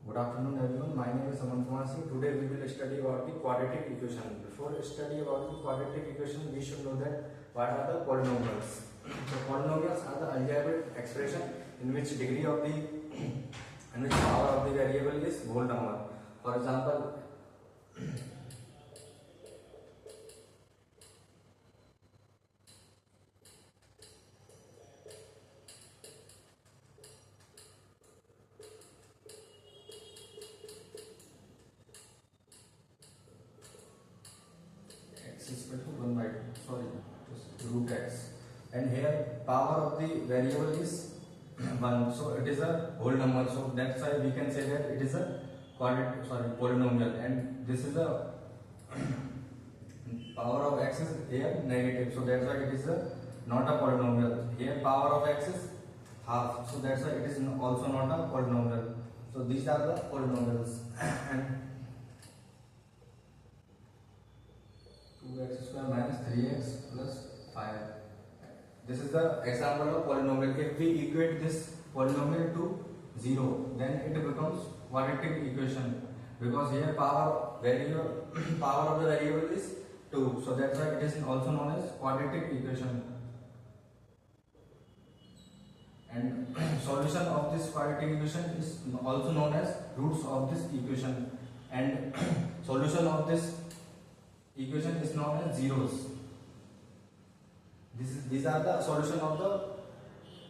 Good afternoon everyone, my name is Aman Kumar Singh. Today we will study about the quadratic equation. Before study about the quadratic equation, we should know that what are the polynomials. So polynomials are the algebraic expression in which degree of the in which power of the variable is whole number. For example, x is equal to 1 by 2, sorry, just root x, and here power of the variable is 1, so it is a whole number, so that's why we can say that it is a polynomial, and this is a power of x is here negative, so that's why it is a not a polynomial. Here power of x is half, so that's why it is also not a polynomial. So these are the polynomials. And 2x square minus 3x plus 5. This is the example of polynomial. If we equate this polynomial to 0, then it becomes quadratic equation, because here power of the variable is 2, so that's why it is also known as quadratic equation. And solution of this quadratic equation is also known as roots of this equation, and solution of this equation is known as zeros. These are the solution of the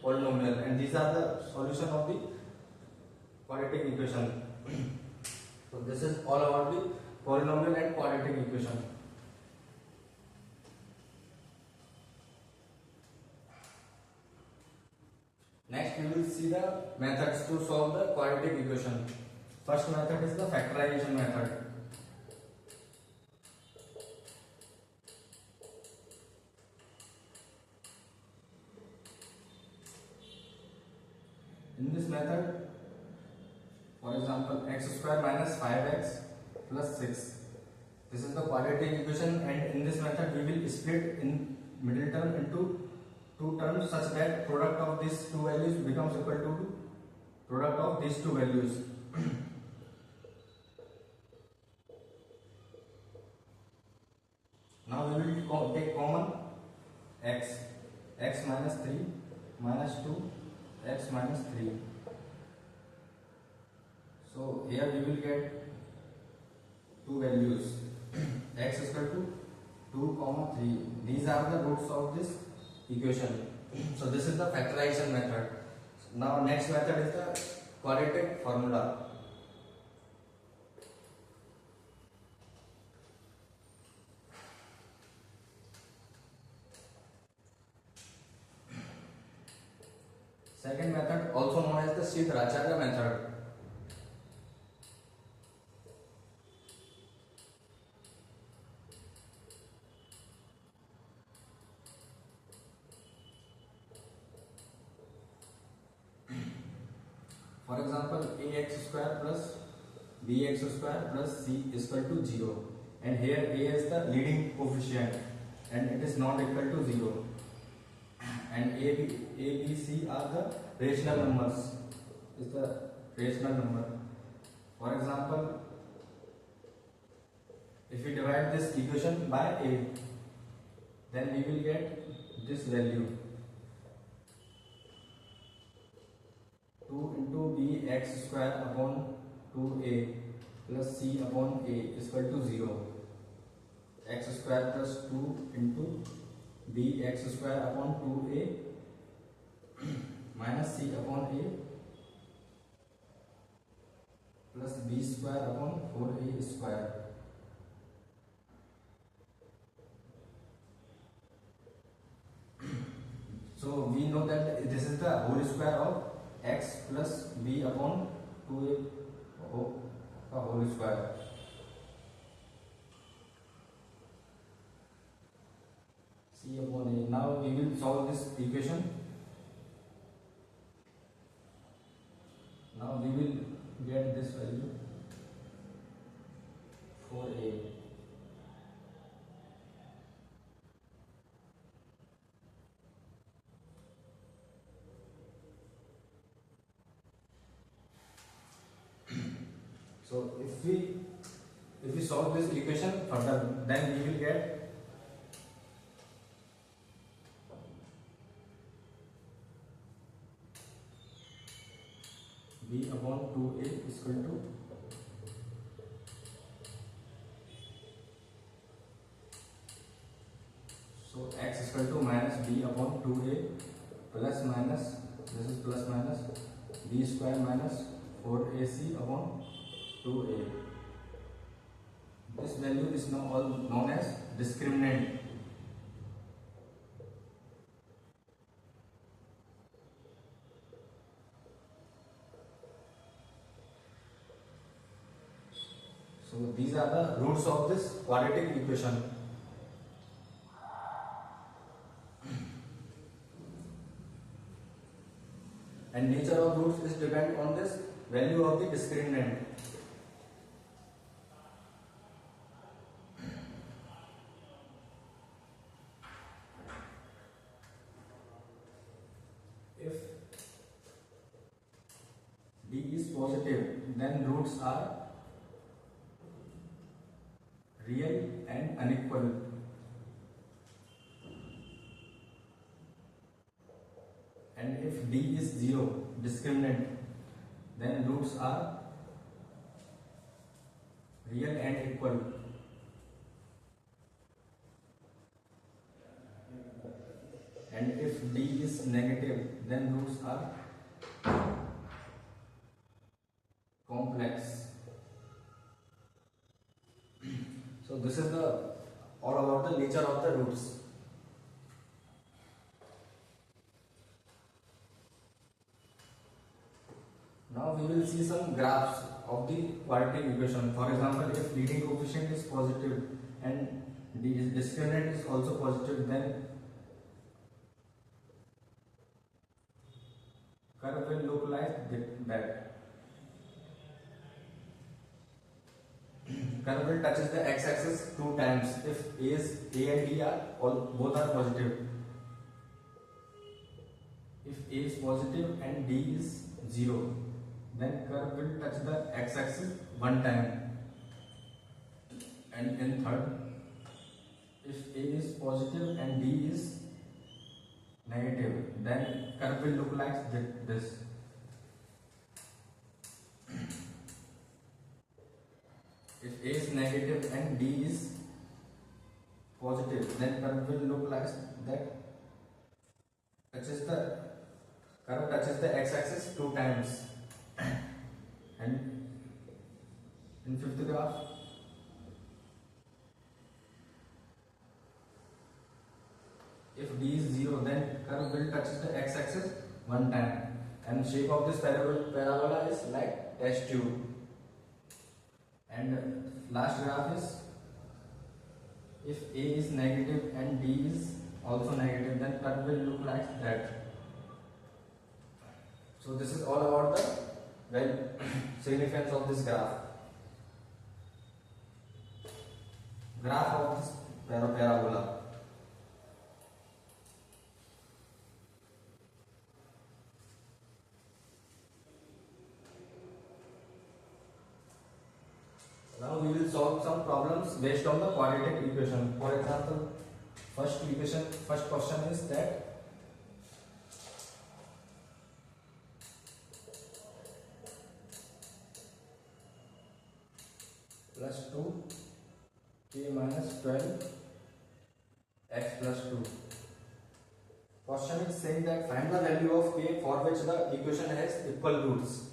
polynomial, and these are the solution of the quadratic equation. So this is all about the polynomial and quadratic equation. Next we will see the methods to solve the quadratic equation. First method is the factorization method. In this method, for example, x square minus 5x plus 6. This is the quadratic equation, and in this method we will split in middle term into two terms such that product of these two values becomes equal to product of these two values. Now we will take common x minus 3 minus 2 x minus 3. So here we will get two values x is equal to 2 comma 3. These are the roots of this equation. So this is the factorization method. Now next method is the quadratic formula. Second method, also known as the Sridharacharya method. For example, ax square plus bx square plus c is equal to 0, and here a is the leading coefficient and it is not equal to 0, and a, b, c are the rational numbers. Is the rational number. For example, if we divide this equation by a, then we will get this value 2 into bx square upon 2a plus c upon a is equal to 0. X square plus 2 into bx square upon 2a minus c upon a plus b square upon 4a square. So we know that this is the whole square of x plus b upon 2a whole square. C upon a. Now we will solve this equation. Now we will get this value 4a. So if we solve this equation further, then we will get b upon 2a is equal to x is equal to minus b upon 2a plus minus, this is plus minus b square minus 4ac upon 2a. This value is now all known as discriminant. So these are the roots of this quadratic equation. And nature of roots is depend on this value of the discriminant. If d is positive, then roots are real and unequal. And if d is 0, discriminant, then roots are real and equal. And if d is negative, then roots are complex. So this is the all about the nature of the roots. Now we will see some graphs of the quadratic equation. For example, if leading coefficient is positive and the discriminant is also positive, then curve will look like that. Curve will touches the x-axis 2 times if A and D are both are positive. If A is positive and D is 0, then curve will touch the x-axis 1 time. And in third, if A is positive and D is negative, then curve will look like this. If A is negative and D is positive, then curve will look like that. Curve touches the x-axis 2 times. And in fifth graph, if d is 0, then curve will touch the x-axis 1 time. And shape of this parabola is like test tube. And last graph is, if A is negative and D is also negative, then curve will look like that. So this is all about the significance of this graph. Graph of this parabola. Now we will solve some problems based on the quadratic equation. For example, first question is that plus 2 k minus 12 x plus 2. Question is saying that find the value of k for which the equation has equal roots.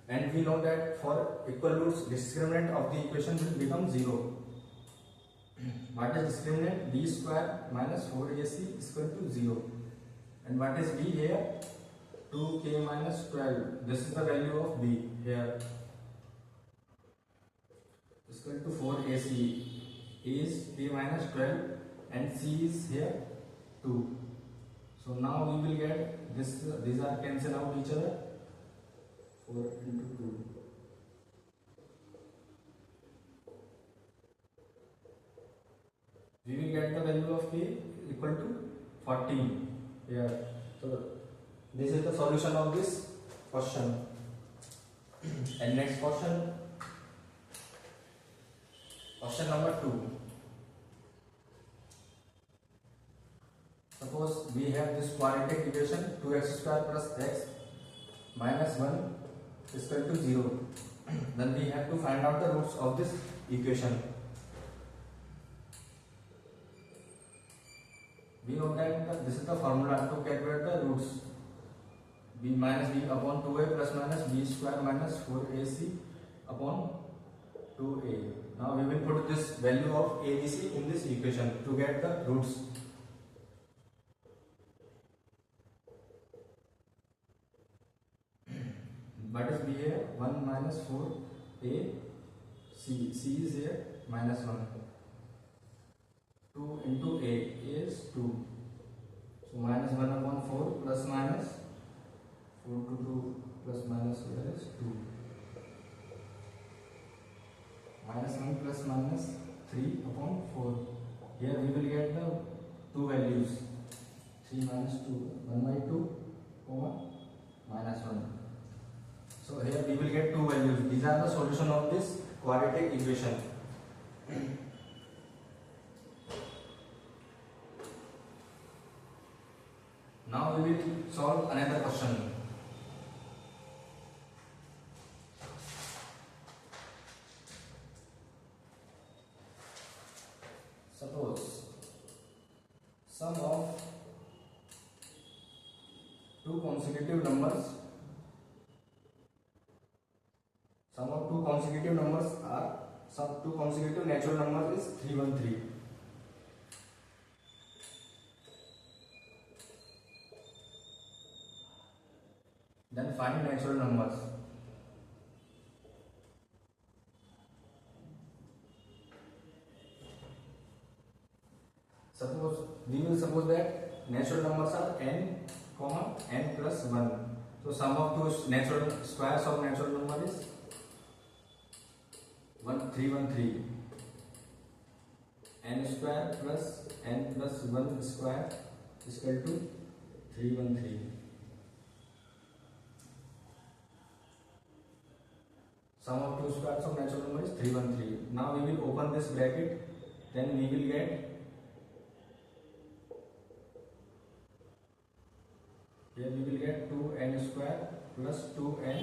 And we know that for equal roots, discriminant of the equation will become 0. What is discriminant? B square minus 4ac is equal to 0. And what is b here? 2k minus 12. This is the value of b here. Is equal to 4ac. A is k minus 12 and c is here 2. So now we will get this. These are cancel out each other. 4 into 2. We will get the value of k equal to 14 here. So this is the solution of this question. And next question, question number 2. Suppose we have this quadratic equation 2x square plus x minus 1 is equal to 0. Then we have to find out the roots of this equation. We know that this is the formula to calculate the roots. B minus b upon 2a plus minus b square minus 4ac upon 2a. Now we will put this value of abc in this equation to get the roots. What is b here? 1 minus 4a c. C is here minus 1. 2 into a is 2. So minus 1 upon 4 plus minus 4 to 2 plus minus here is 2. Minus 1 plus minus 3 upon 4. Here we will get the two values. 3 minus 2, 1 by 2, minus 1. So here we will get two values. These are the solution of this quadratic equation. Now we will solve another question. Suppose sum of two consecutive numbers two consecutive natural numbers is 313. Then find natural numbers. We will suppose that natural numbers are n, n plus 1. So sum of two natural squares of natural number is 313. N square plus n plus 1 square is equal to 313. Sum of two squares of natural number is 313. Now we will open this bracket. Then we will get, here we will get 2n square plus 2n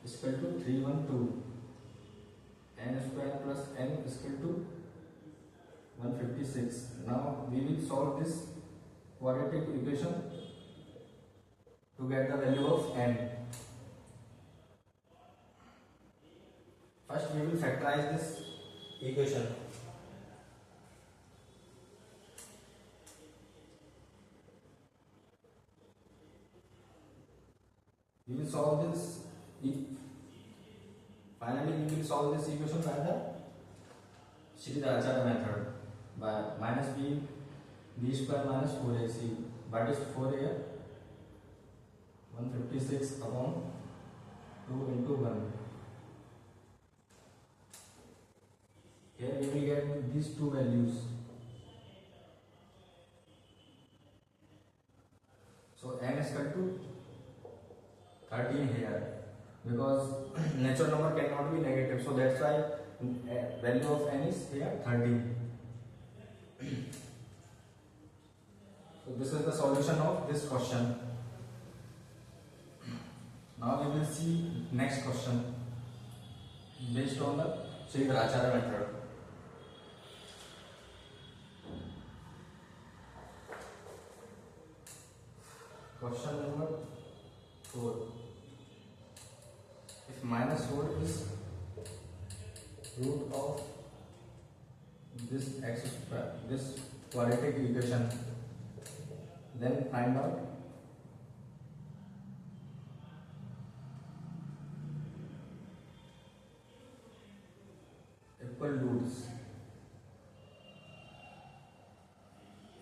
is equal to 312. N square plus n is equal to 156. Now we will solve this quadratic equation to get the value of n. First we will factorize this equation. We will solve this. Finally, we will solve this equation by the Sridharacharya method by minus b square minus 4ac. What is 4 here? 156 upon 2 into 1. Here we will get these two values. So n is equal to 13 here, because natural number cannot be negative, so that's why value of n is here 13. So this is the solution of this question. Now we will see next question based on the Sridharacharya method. Question number 4. If minus 4 is root of this x square, this quadratic equation, then find out equal roots.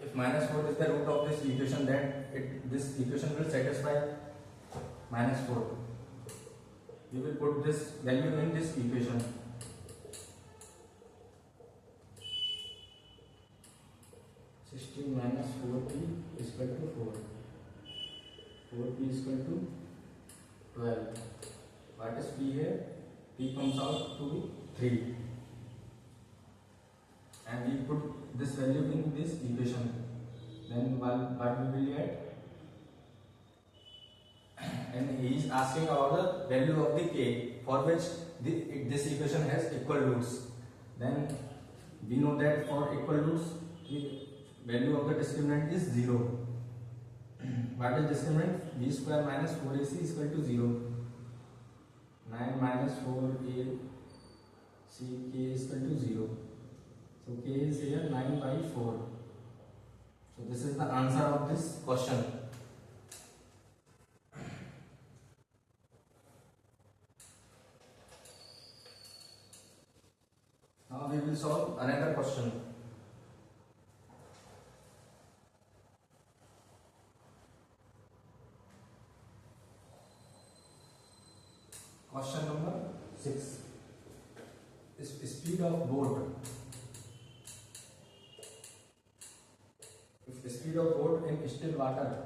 If minus 4 is the root of this equation, then this equation will satisfy minus 4. We will put this value in this equation. Minus 4p is equal to 4. 4p is equal to 12. What what is P here? P comes out to be 3. And we put this value in this equation. Then what we will get? And he is asking about the value of the k, for which this equation has equal roots. Then we know that for equal roots, the value of the discriminant is 0. What is discriminant? B square minus 4ac is equal to 0. 9 minus 4ac k is equal to 0. So k is here 9 by 4. So this is the answer of this question. Now we will solve another question. Question number 6. Speed of boat. If speed of boat in still water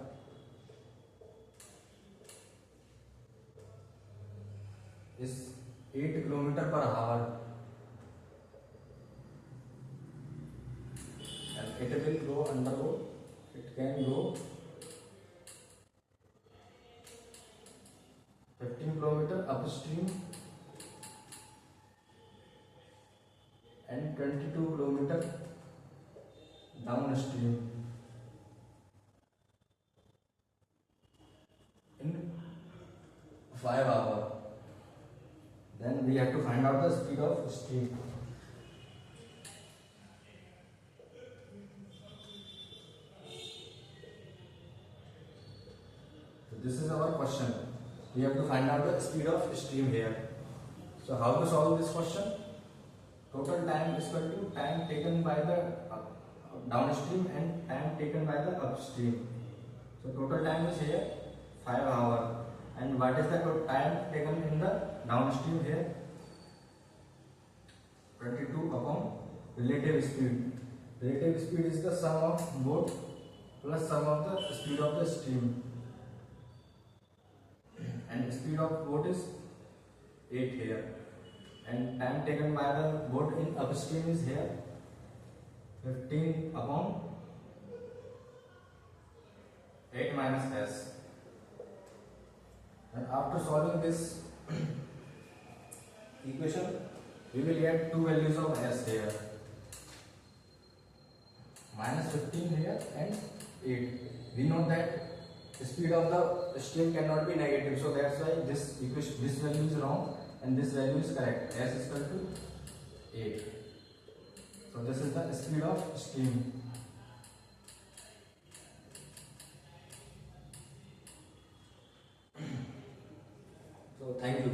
is 8 km per hour, and it will go undergo, it can go 15 km upstream and 22 km downstream in 5 hours. Then we have to find out the speed of stream. So this is our question. We have to find out the speed of stream here. So how to solve this question? Total time is equal to time taken by the downstream and time taken by the upstream. So total time is here 5 hours. And what is the total time taken in the downstream here? 22 upon relative speed. Relative speed is the sum of both plus sum of the speed of the stream. And speed of boat is 8 here. And time taken by the boat in upstream is here 15 upon 8 minus s. And after solving this equation, we will get two values of s here, minus 15 here and 8. We know that the speed of the stream cannot be negative, so that's why this equation, this value is wrong and this value is correct. S is equal to 8. So this is the speed of stream. So thank you.